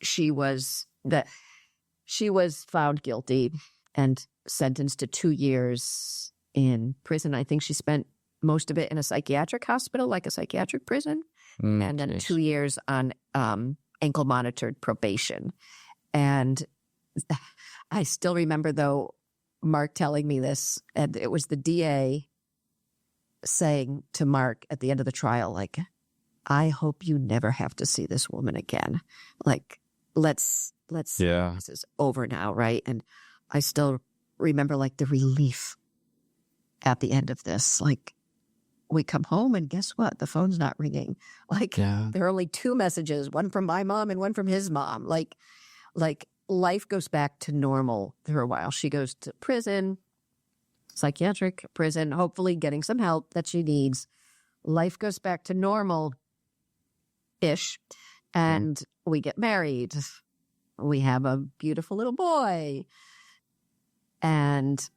[SPEAKER 5] she was found guilty and sentenced to 2 years in prison. I think she spent most of it in a psychiatric hospital, like a psychiatric prison, and then 2 years on ankle monitored probation. And I still remember, though, Mark telling me this, and it was the DA saying to Mark at the end of the trial, like, I hope you never have to see this woman again. Like, let's this is over now, right? And I still remember, like, the relief at the end of this. Like, we come home and guess what? The phone's not ringing. Like, there are only 2 messages, one from my mom and one from his mom. Like life goes back to normal for a while. She goes to prison, psychiatric prison, hopefully getting some help that she needs. Life goes back to normal-ish, and we get married. We have a beautiful little boy, and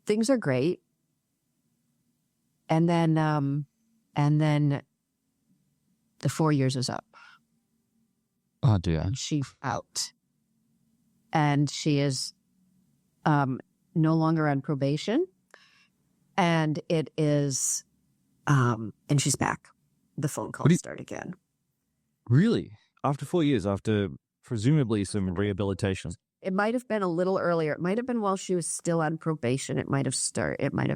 [SPEAKER 5] things are great. And then the 4 years is up.
[SPEAKER 7] Oh, dear.
[SPEAKER 5] And she's out. And she is no longer on probation. And it is, and she's back. The phone calls start again.
[SPEAKER 7] Really? After 4 years, after presumably some rehabilitation?
[SPEAKER 5] It might have been a little earlier. It might have been while she was still on probation. It might have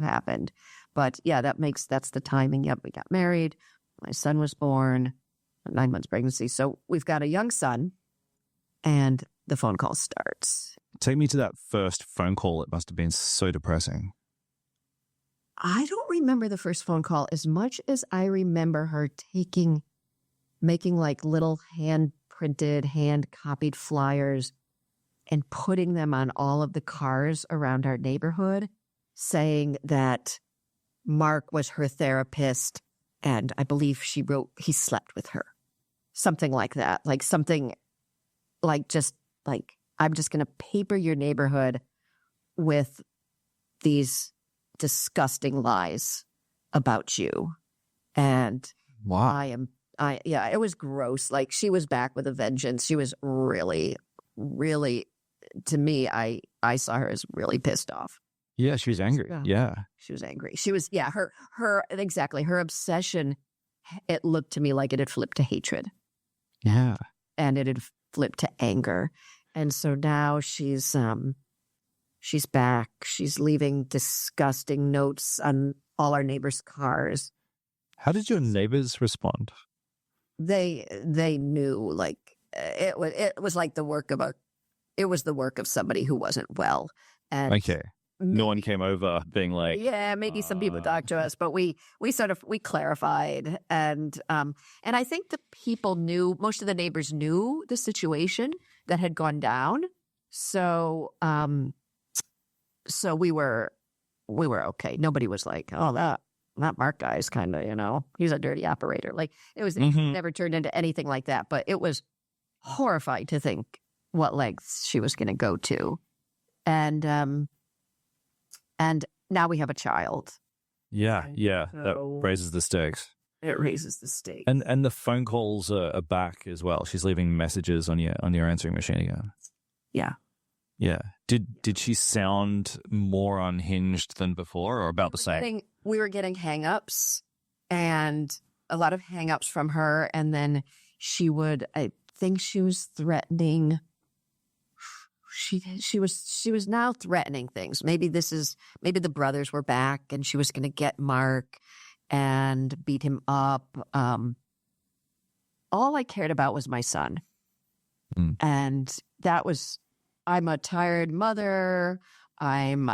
[SPEAKER 5] happened. But yeah, that's the timing. Yep, we got married. My son was born. 9 months pregnancy. So we've got a young son, and the phone call starts.
[SPEAKER 7] Take me to that first phone call. It must have been so depressing.
[SPEAKER 5] I don't remember the first phone call as much as I remember her making like little hand-printed, hand-copied flyers and putting them on all of the cars around our neighborhood, saying that Mark was her therapist, and I believe she wrote he slept with her. Something like that. Like something like just like, I'm just going to paper your neighborhood with these disgusting lies about you. And
[SPEAKER 7] wow.
[SPEAKER 5] It was gross. Like, she was back with a vengeance. She was really, really, to me, I saw her as really pissed off.
[SPEAKER 7] Yeah, she was angry. Yeah.
[SPEAKER 5] She was angry. She was, her obsession, it looked to me like it had flipped to hatred.
[SPEAKER 7] Yeah.
[SPEAKER 5] And it had flipped to anger. And so now she's back. She's leaving disgusting notes on all our neighbors' cars.
[SPEAKER 7] How did your neighbors respond?
[SPEAKER 5] They knew, like, it was like the work of somebody who wasn't well. And
[SPEAKER 7] okay. No one came over being like,
[SPEAKER 5] yeah, maybe some people talked to us, but we clarified. And I think the people knew, most of the neighbors knew the situation that had gone down. So we were okay. Nobody was like, oh, that Mark guy's kind of, he's a dirty operator. Like, it was it never turned into anything like that, but it was horrified to think what lengths she was going to go to. And now we have a child.
[SPEAKER 7] Yeah. That raises the stakes.
[SPEAKER 5] It raises the stakes.
[SPEAKER 7] And the phone calls are back as well. She's leaving messages on your answering machine again.
[SPEAKER 5] Yeah.
[SPEAKER 7] Yeah. Did she sound more unhinged than before, or about the same?
[SPEAKER 5] We were getting hang-ups, and a lot of hang-ups from her, and then I think she was threatening. She was now threatening things. Maybe the brothers were back, and she was going to get Mark and beat him up. All I cared about was my son. And that was, I'm a tired mother. I'm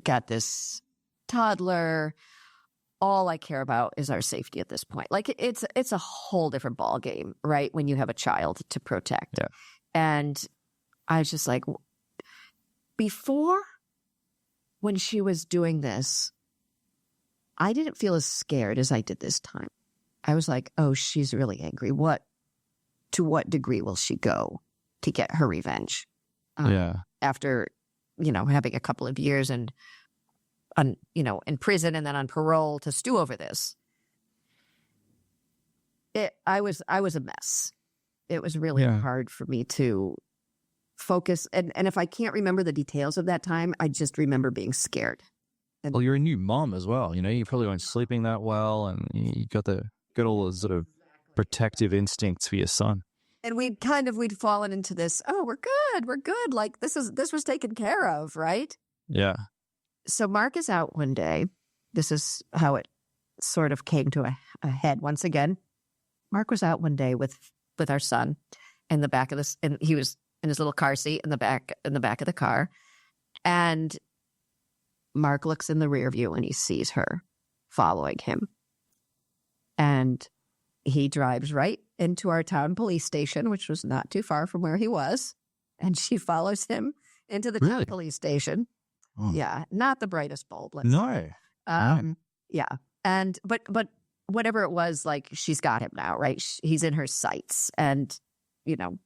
[SPEAKER 5] got this toddler. All I care about is our safety at this point. Like it's a whole different ball game, right? When you have a child to protect.
[SPEAKER 7] Yeah.
[SPEAKER 5] And I was just like, before, when she was doing this, I didn't feel as scared as I did this time. I was like, oh, she's really angry. To what degree will she go to get her revenge? After, having a couple of years and, in prison and then on parole to stew over this. I was a mess. It was really hard for me to focus. And if I can't remember the details of that time, I just remember being scared.
[SPEAKER 7] Well, you're a new mom as well. You probably weren't sleeping that well, and you got all the sort of protective instincts for your son.
[SPEAKER 5] And we'd fallen into this, oh, we're good. Like this was taken care of, right?
[SPEAKER 7] Yeah.
[SPEAKER 5] So Mark is out one day. This is how it sort of came to a head once again. Mark was out one day with our son in the back of this, and he was in his little car seat in the back of the car. And Mark looks in the rear view and he sees her following him. And he drives right into our town police station, which was not too far from where he was. And she follows him into the town police station. Oh. Yeah, not the brightest bulb.
[SPEAKER 7] No.
[SPEAKER 5] Yeah. And but whatever it was, like, she's got him now, right? He's in her sights and,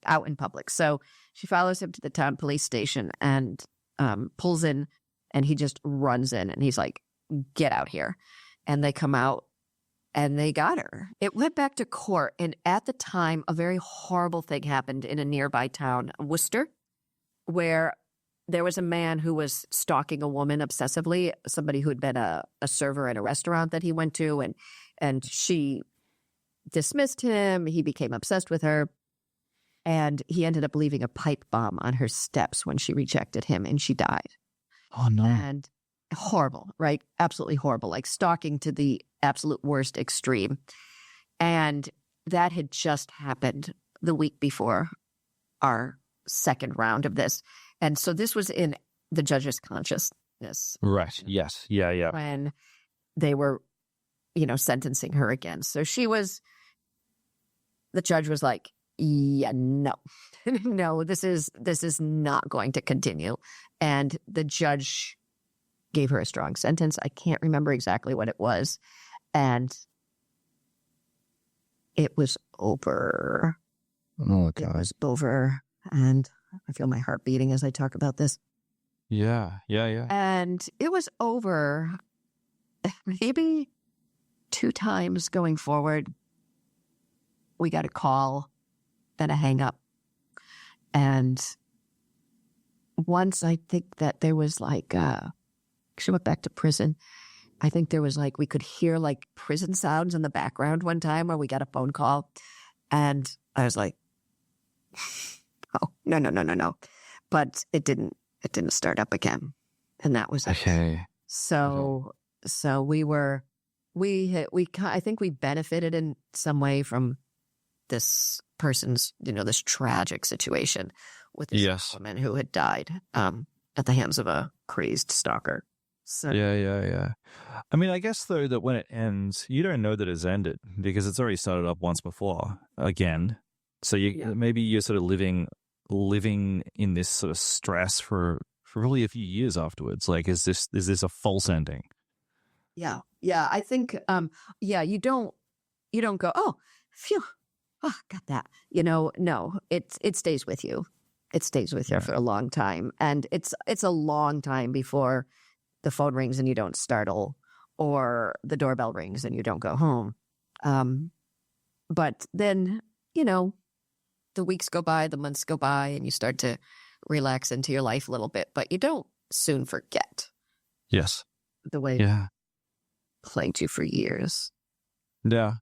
[SPEAKER 5] out in public. So she follows him to the town police station and pulls in, and he just runs in and he's like, get out here. And they come out and they got her. It went back to court. And at the time, a very horrible thing happened in a nearby town, Worcester, where there was a man who was stalking a woman obsessively, somebody who had been a server at a restaurant that he went to, and she dismissed him. He became obsessed with her, and he ended up leaving a pipe bomb on her steps when she rejected him, and she died.
[SPEAKER 7] Oh, no.
[SPEAKER 5] And horrible, right? Absolutely horrible, like stalking to the absolute worst extreme. And that had just happened the week before our second round of this. And so this was in the judge's consciousness.
[SPEAKER 7] Right. Yes. Yeah.
[SPEAKER 5] When they were, sentencing her again. So the judge was like, yeah, no, no, this is not going to continue. And the judge gave her a strong sentence. I can't remember exactly what it was. And it was over.
[SPEAKER 7] Oh, God.
[SPEAKER 5] It was over. And I feel my heart beating as I talk about this.
[SPEAKER 7] Yeah.
[SPEAKER 5] And it was over maybe 2 times going forward. We got a call, then a hang up. And once I think that there was like, she went back to prison. I think there was like, we could hear like prison sounds in the background one time where we got a phone call. And I was like, oh, no. But it didn't start up again. And that was it.
[SPEAKER 7] Okay.
[SPEAKER 5] So I think we benefited in some way from this person's, this tragic situation with this woman who had died at the hands of a crazed stalker. So,
[SPEAKER 7] yeah. I mean, I guess, though, that when it ends, you don't know that it's ended because it's already started up once before again. So maybe you're sort of living in this sort of stress for really a few years afterwards. Like, is this a false ending?
[SPEAKER 5] Yeah. I think, you don't go, oh, phew, oh, got that. No, it stays with you. It stays with you for a long time. And it's a long time before the phone rings and you don't startle, or the doorbell rings and you don't go home. But then, the weeks go by, the months go by, and you start to relax into your life a little bit, but you don't soon forget
[SPEAKER 7] Yes.
[SPEAKER 5] the way
[SPEAKER 7] Yeah.
[SPEAKER 5] it plagued you for years.
[SPEAKER 7] Yeah.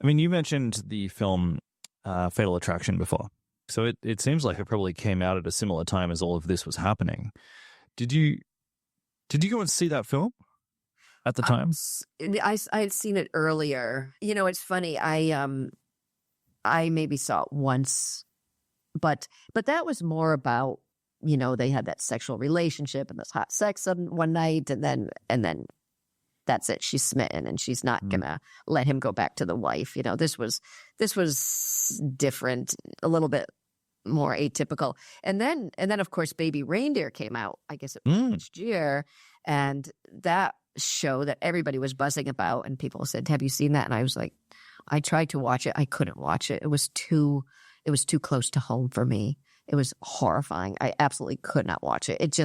[SPEAKER 7] I mean, you mentioned the film Fatal Attraction before. So it seems like it probably came out at a similar time as all of this was happening. Did you go and see that film at the time?
[SPEAKER 5] I had seen it earlier. It's funny. I maybe saw it once, but that was more about, they had that sexual relationship and this hot sex one night, and then that's it. She's smitten, and she's not gonna let him go back to the wife. This was different, a little bit more atypical. And then of course, Baby Reindeer came out. I guess it was next year, and that show that everybody was buzzing about, and people said, "Have you seen that?" And I was like, I tried to watch it. I couldn't watch it. It was too close to home for me. It was horrifying. I absolutely could not watch it. It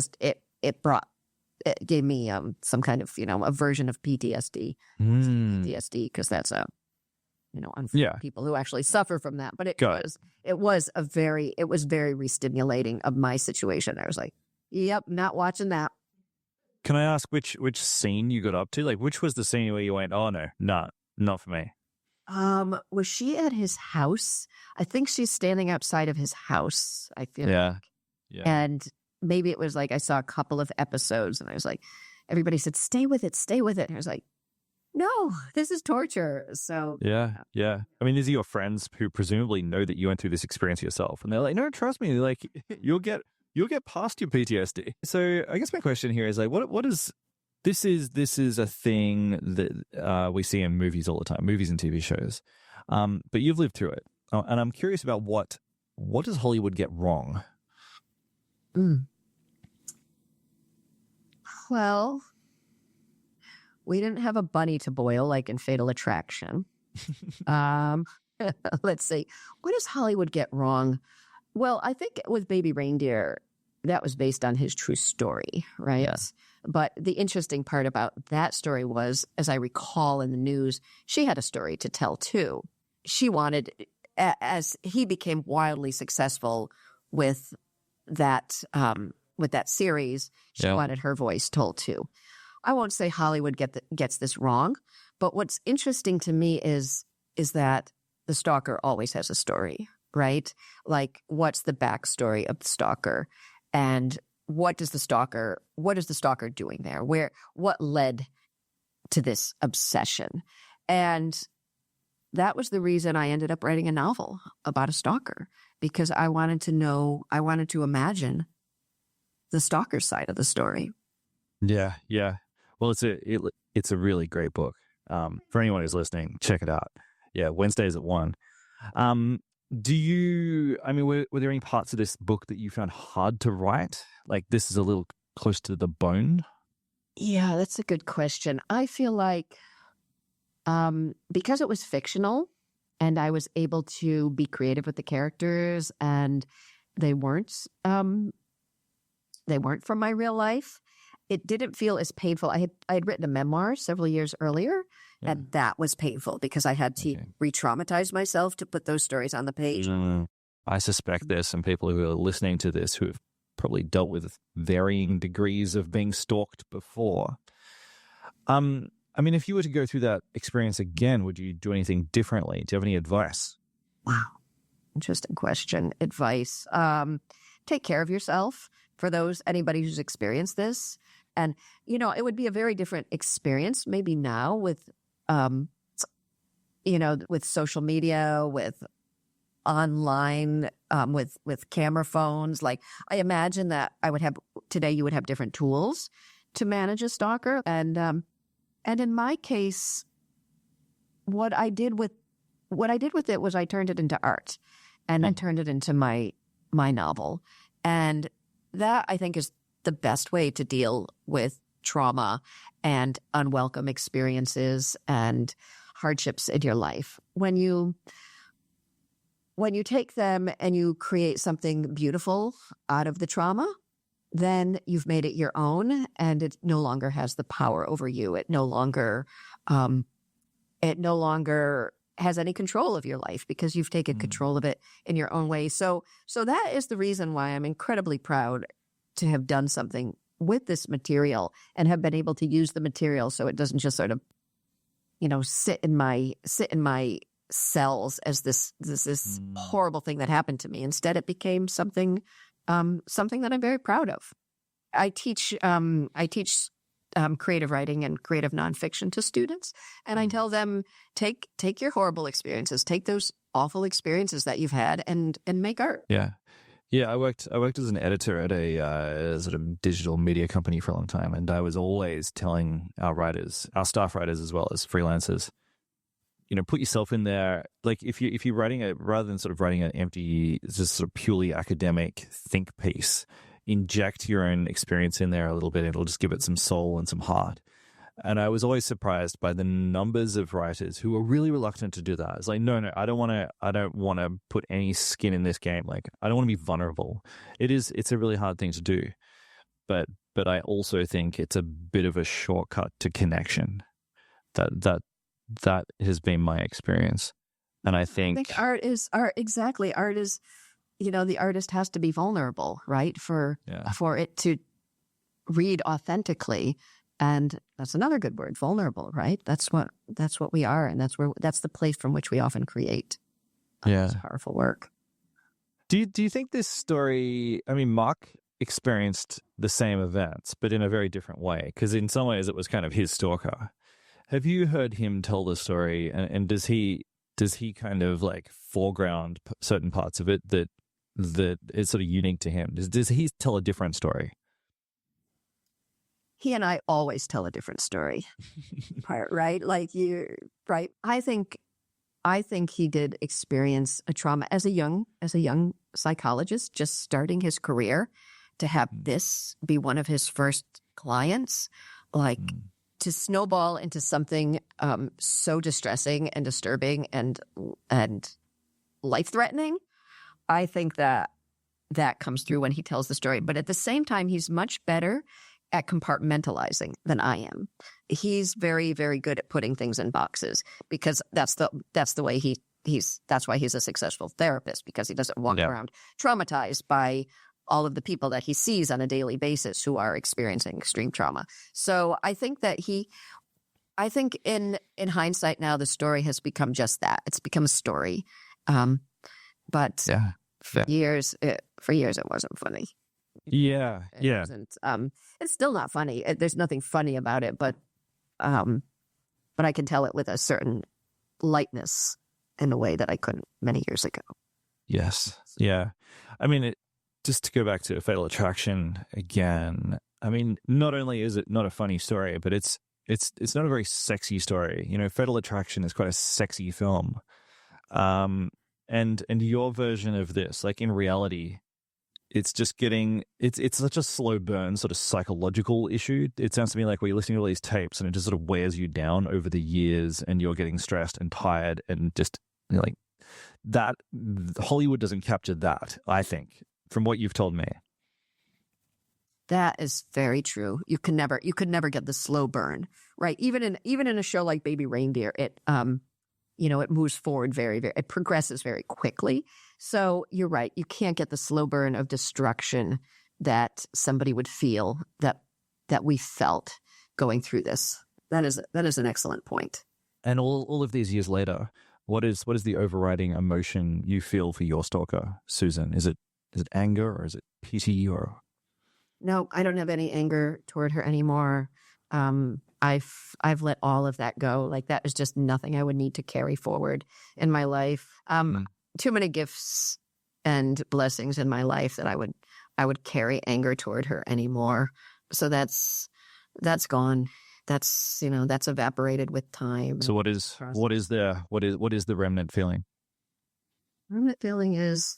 [SPEAKER 5] gave me some kind of, a version of PTSD. PTSD, because that's people who actually suffer from that. But it was very re-stimulating of my situation. I was like, yep, not watching that.
[SPEAKER 7] Can I ask which scene you got up to? Like, which was the scene where you went, oh no, not for me?
[SPEAKER 5] Was she at his house? I think she's standing outside of his house, I feel like.
[SPEAKER 7] Yeah.
[SPEAKER 5] And maybe it was like I saw a couple of episodes, and I was like, everybody said, stay with it. And I was like, no, this is torture. So
[SPEAKER 7] Yeah. I mean, these are your friends who presumably know that you went through this experience yourself, and they're like, no, trust me. They're like, you'll get past your PTSD. So I guess my question here is like, what is this is a thing that we see in movies all the time, movies and TV shows. But you've lived through it. And I'm curious about what does Hollywood get wrong?
[SPEAKER 5] Well, we didn't have a bunny to boil like in Fatal Attraction. Let's see. What does Hollywood get wrong? Well, I think with Baby Reindeer, that was based on his true story, right? Yes. But the interesting part about that story was, as I recall in the news, she had a story to tell too. She wanted, as he became wildly successful with that series, she wanted her voice told too. I won't say Hollywood gets this wrong, but what's interesting to me is that the stalker always has a story, right? Like, what's the backstory of the stalker? And what is the stalker doing there? What led to this obsession? And that was the reason I ended up writing a novel about a stalker, because I wanted to imagine the stalker side of the story.
[SPEAKER 7] Yeah. Well, it's a really great book. For anyone who's listening, check it out. Yeah, Wednesdays at 1. Were there any parts of this book that you found hard to write? Like, this is a little close to the bone?
[SPEAKER 5] Yeah, that's a good question. I feel like because it was fictional and I was able to be creative with the characters, and they weren't from my real life, it didn't feel as painful. I had written a memoir several years earlier, and that was painful because I had to re-traumatize myself to put those stories on the page.
[SPEAKER 7] I suspect there's some people who are listening to this who have probably dealt with varying degrees of being stalked before. I mean, if you were to go through that experience again, would you do anything differently? Do you have any advice?
[SPEAKER 5] Wow. Interesting question. Advice. Take care of yourself for anybody who's experienced this. And, it would be a very different experience maybe now with, with social media, with online, with camera phones. Like, I imagine that today you would have different tools to manage a stalker. And in my case, what I did with it was I turned it into art, and I turned it into my novel. And that, I think, is the best way to deal with trauma and unwelcome experiences and hardships in your life. When you take them and you create something beautiful out of the trauma, then you've made it your own, and it no longer has the power over you. It no longer it no longer has any control of your life because you've taken control of it in your own way. So that is the reason why I'm incredibly proud to have done something with this material and have been able to use the material so it doesn't just sort of, sit in my cells as this horrible thing that happened to me. Instead, it became something that I'm very proud of. I teach creative writing and creative nonfiction to students, and I tell them, take your horrible experiences, take those awful experiences that you've had, and make art.
[SPEAKER 7] Yeah, I worked as an editor at a sort of digital media company for a long time, and I was always telling our writers, our staff writers as well as freelancers, put yourself in there. Like if you're writing rather than sort of writing an empty, just sort of purely academic think piece, inject your own experience in there a little bit. It'll just give it some soul and some heart. And I was always surprised by the numbers of writers who were really reluctant to do that. It's like, no, I don't want to put any skin in this game. Like, I don't want to be vulnerable. It's a really hard thing to do. But I also think it's a bit of a shortcut to connection. That has been my experience. And I think
[SPEAKER 5] art is exactly. Art is, the artist has to be vulnerable, right? For it to read authentically. And that's another good word, vulnerable, right? That's what we are, and that's the place from which we often create. It's powerful work.
[SPEAKER 7] Do you think this story? I mean, Mark experienced the same events, but in a very different way. Because in some ways, it was kind of his stalker. Have you heard him tell the story? And does he kind of like foreground certain parts of it that is sort of unique to him? Does he tell a different story?
[SPEAKER 5] He and I always tell a different story, right? Like right? I think he did experience a trauma as a young psychologist, just starting his career, to have this be one of his first clients, to snowball into something so distressing and disturbing and life-threatening. I think that comes through when he tells the story. But at the same time, he's much better at compartmentalizing than I am. He's very, very good at putting things in boxes because that's the way that's why he's a successful therapist, because he doesn't walk around traumatized by all of the people that he sees on a daily basis who are experiencing extreme trauma. So I think that I think in hindsight now, the story has become just that. It's become a story. But for years it wasn't funny. It wasn't, it's still not funny. There's nothing funny about it, but I can tell it with a certain lightness in a way that I couldn't many years ago.
[SPEAKER 7] Yes. Yeah. I mean, just to go back to Fatal Attraction again, I mean, not only is it not a funny story, but it's not a very sexy story. Fatal Attraction is quite a sexy film. And your version of this, like in reality, it's just it's such a slow burn sort of psychological issue. It sounds to me like we're listening to all these tapes and it just sort of wears you down over the years and you're getting stressed and tired and just like that. Hollywood doesn't capture that, I think, from what you've told me.
[SPEAKER 5] That is very true. You could never get the slow burn, right? Even in a show like Baby Reindeer, it moves forward very, very, it progresses very quickly. So you're right. You can't get the slow burn of destruction that somebody would feel that we felt going through this. That is an excellent point.
[SPEAKER 7] And all of these years later, what is the overriding emotion you feel for your stalker, Susan? Is it anger or is it pity or?
[SPEAKER 5] No, I don't have any anger toward her anymore. I've let all of that go. Like that is just nothing I would need to carry forward in my life. Too many gifts and blessings in my life that I would carry anger toward her anymore. So that's gone. That's evaporated with time.
[SPEAKER 7] So what is the remnant feeling?
[SPEAKER 5] Remnant feeling is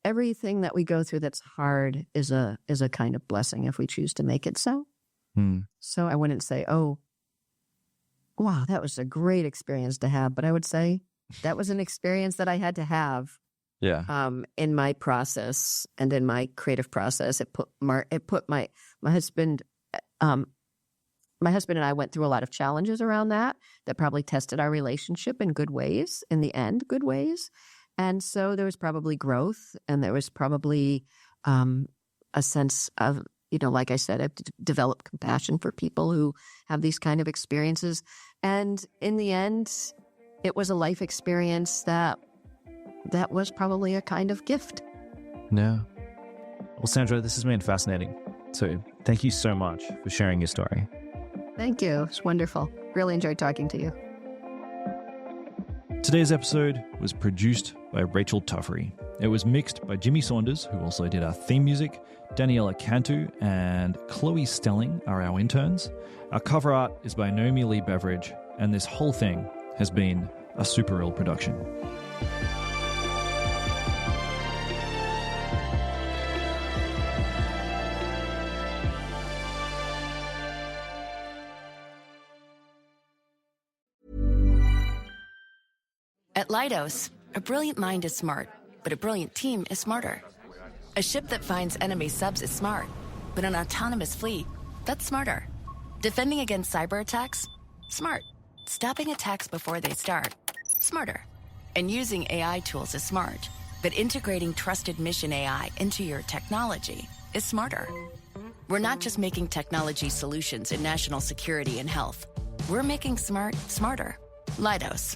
[SPEAKER 5] everything that we go through that's hard is a kind of blessing if we choose to make it so. So I wouldn't say, oh, wow, that was a great experience to have, but I would say that was an experience that I had to have.
[SPEAKER 7] Yeah.
[SPEAKER 5] In my process and in my creative process, it put my husband, my husband and I went through a lot of challenges around that probably tested our relationship in good ways, in the end, good ways. And so there was probably growth, and there was probably a sense of, like I said, I've developed compassion for people who have these kind of experiences. And in the end, it was a life experience that was probably a kind of gift.
[SPEAKER 7] Yeah. Well, Sandra, this has been fascinating. So thank you so much for sharing your story.
[SPEAKER 5] Thank you. It's wonderful. Really enjoyed talking to you.
[SPEAKER 6] Today's episode was produced by Rachel Tuffery. It was mixed by Jimmy Saunders, who also did our theme music. Daniela Cantu and Chloe Stelling are our interns. Our cover art is by Naomi Lee Beveridge, and this whole thing has been a Super Ill production.
[SPEAKER 8] At Leidos, a brilliant mind is smart, but a brilliant team is smarter. A ship that finds enemy subs is smart, but an autonomous fleet, that's smarter. Defending against cyber attacks? Smart. Stopping attacks before they start? Smarter. And using AI tools is smart, but integrating trusted mission AI into your technology is smarter. We're not just making technology solutions in national security and health. We're making smart smarter. Leidos.